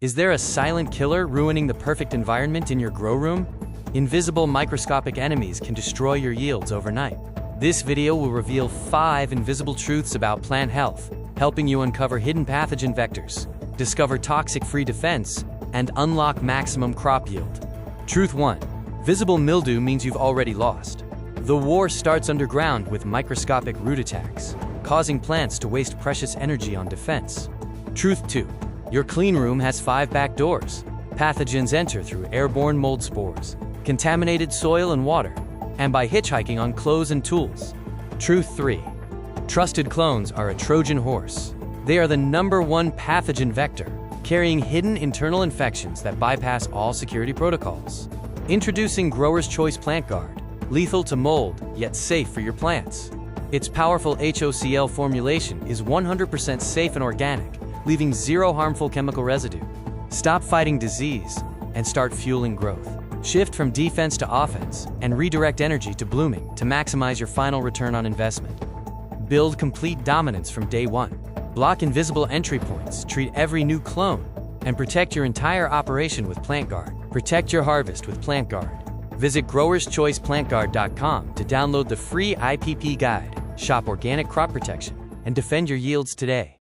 Is there a silent killer ruining the perfect environment in your grow room? Invisible microscopic enemies can destroy your yields overnight. This video will reveal 5 invisible truths about plant health, helping you uncover hidden pathogen vectors, discover toxic-free defense, and unlock maximum crop yield. Truth 1. Visible mildew means you've already lost. The war starts underground with microscopic root attacks, causing plants to waste precious energy on defense. Truth 2. Your clean room has 5 back doors. Pathogens enter through airborne mold spores, contaminated soil and water, and by hitchhiking on clothes and tools. Truth 3. Trusted clones are a Trojan horse. They are the #1 pathogen vector, carrying hidden internal infections that bypass all security protocols. Introducing Grower's Choice PlantGuard, lethal to mold, yet safe for your plants. Its powerful HOCl formulation is 100% safe and organic, leaving 0 harmful chemical residue. Stop fighting disease and start fueling growth. Shift from defense to offense and redirect energy to blooming to maximize your final return on investment. Build complete dominance from day 1. Block invisible entry points, treat every new clone, and protect your entire operation with PlantGuard. Protect your harvest with PlantGuard. Visit growerschoiceplantguard.com to download the free IPP guide, shop organic crop protection, and defend your yields today.